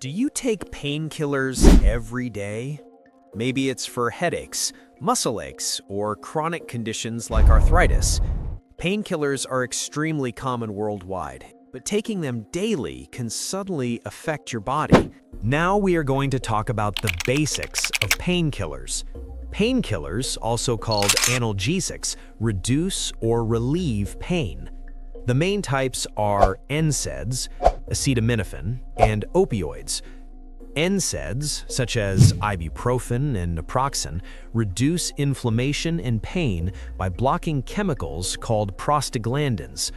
Do you take painkillers every day? Maybe it's for headaches, muscle aches, or chronic conditions like arthritis. Painkillers are extremely common worldwide, but taking them daily can suddenly affect your body. Now we are going to talk about the basics of painkillers. Painkillers, also called analgesics, reduce or relieve pain. The main types are NSAIDs, acetaminophen, and opioids. NSAIDs, such as ibuprofen and naproxen, reduce inflammation and pain by blocking chemicals called prostaglandins.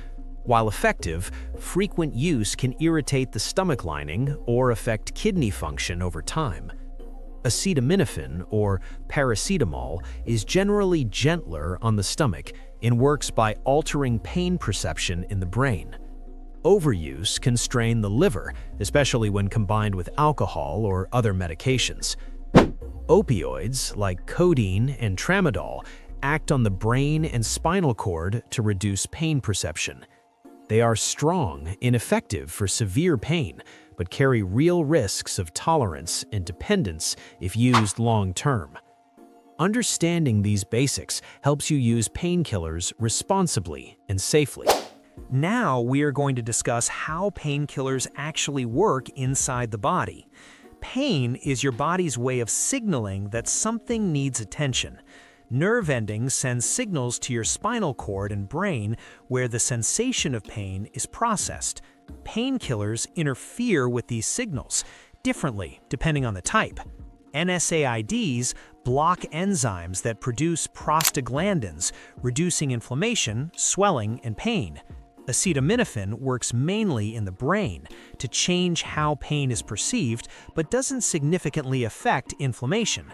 While effective, frequent use can irritate the stomach lining or affect kidney function over time. Acetaminophen, or paracetamol, is generally gentler on the stomach and works by altering pain perception in the brain. Overuse can strain the liver, especially when combined with alcohol or other medications. Opioids, like codeine and tramadol, act on the brain and spinal cord to reduce pain perception. They are strong and effective for severe pain, but carry real risks of tolerance and dependence if used long-term. Understanding these basics helps you use painkillers responsibly and safely. Now we are going to discuss how painkillers actually work inside the body. Pain is your body's way of signaling that something needs attention. Nerve endings send signals to your spinal cord and brain where the sensation of pain is processed. Painkillers interfere with these signals differently depending on the type. NSAIDs block enzymes that produce prostaglandins, reducing inflammation, swelling, and pain. Acetaminophen works mainly in the brain to change how pain is perceived, but doesn't significantly affect inflammation.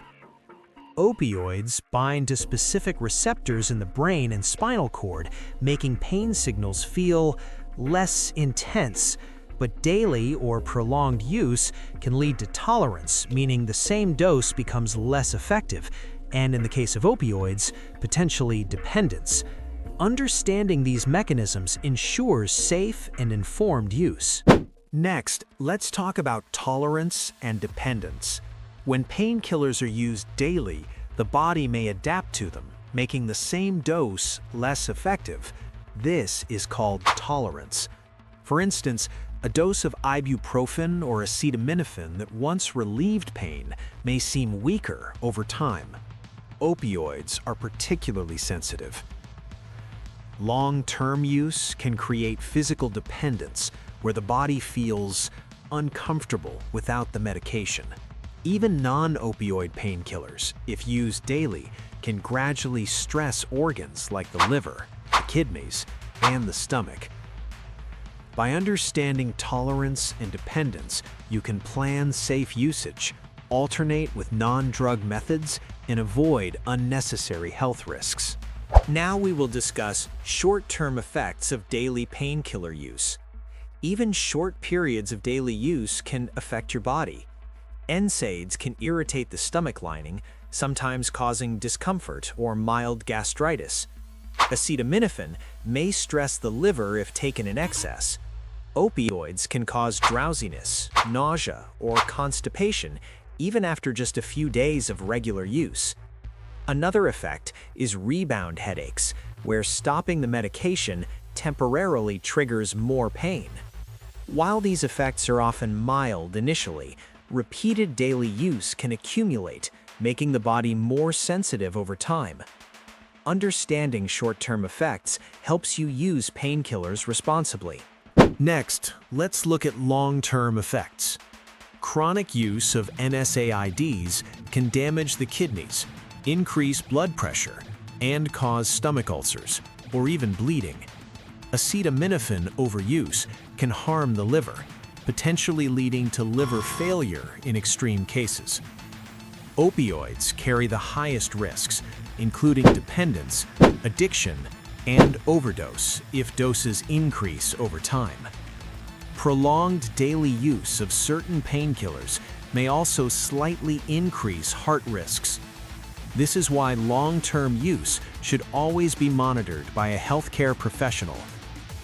Opioids bind to specific receptors in the brain and spinal cord, making pain signals feel less intense. But daily or prolonged use can lead to tolerance, meaning the same dose becomes less effective, and in the case of opioids, potentially dependence. Understanding these mechanisms ensures safe and informed use. Next, let's talk about tolerance and dependence. When painkillers are used daily, the body may adapt to them, making the same dose less effective. This is called tolerance. For instance, a dose of ibuprofen or acetaminophen that once relieved pain may seem weaker over time. Opioids are particularly sensitive. Long-term use can create physical dependence, where the body feels uncomfortable without the medication. Even non-opioid painkillers, if used daily, can gradually stress organs like the liver, the kidneys, and the stomach. By understanding tolerance and dependence, you can plan safe usage, alternate with non-drug methods, and avoid unnecessary health risks. Now we will discuss short-term effects of daily painkiller use. Even short periods of daily use can affect your body. NSAIDs can irritate the stomach lining, sometimes causing discomfort or mild gastritis. Acetaminophen may stress the liver if taken in excess. Opioids can cause drowsiness, nausea, or constipation even after just a few days of regular use. Another effect is rebound headaches, where stopping the medication temporarily triggers more pain. While these effects are often mild initially, repeated daily use can accumulate, making the body more sensitive over time. Understanding short-term effects helps you use painkillers responsibly. Next, let's look at long-term effects. Chronic use of NSAIDs can damage the kidneys, increase blood pressure, and cause stomach ulcers, or even bleeding. Acetaminophen overuse can harm the liver, potentially leading to liver failure in extreme cases. Opioids carry the highest risks, including dependence, addiction, and overdose if doses increase over time. Prolonged daily use of certain painkillers may also slightly increase heart risks. This is why long-term use should always be monitored by a healthcare professional.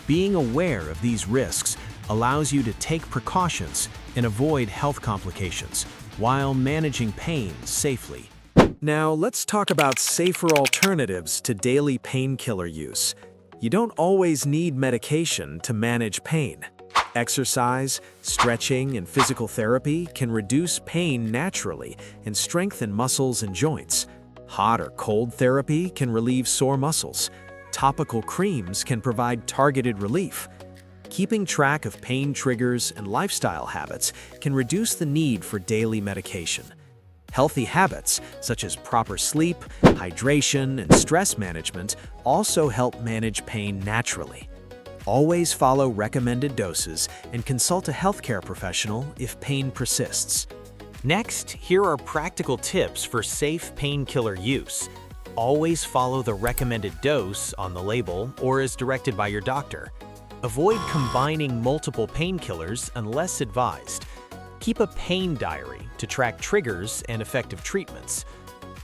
Being aware of these risks allows you to take precautions and avoid health complications while managing pain safely. Now, let's talk about safer alternatives to daily painkiller use. You don't always need medication to manage pain. Exercise, stretching, and physical therapy can reduce pain naturally and strengthen muscles and joints. Hot or cold therapy can relieve sore muscles. Topical creams can provide targeted relief. Keeping track of pain triggers and lifestyle habits can reduce the need for daily medication. Healthy habits, such as proper sleep, hydration, and stress management, also help manage pain naturally. Always follow recommended doses and consult a healthcare professional if pain persists. Next, here are practical tips for safe painkiller use. Always follow the recommended dose on the label or as directed by your doctor. Avoid combining multiple painkillers unless advised. Keep a pain diary to track triggers and effective treatments.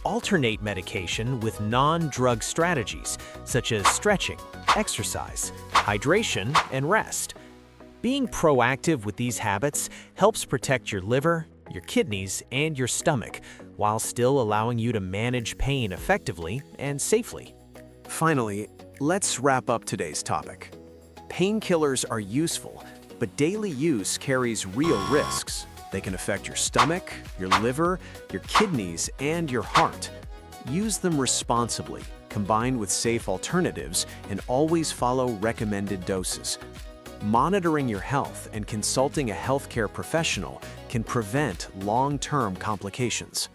Alternate medication with non-drug strategies such as stretching, exercise, hydration, and rest. Being proactive with these habits helps protect your liver, your kidneys, and your stomach, while still allowing you to manage pain effectively and safely. Finally, let's wrap up today's topic. Painkillers are useful, but daily use carries real risks. They can affect your stomach, your liver, your kidneys, and your heart. Use them responsibly, combined with safe alternatives, and always follow recommended doses. Monitoring your health and consulting a healthcare professional can prevent long-term complications.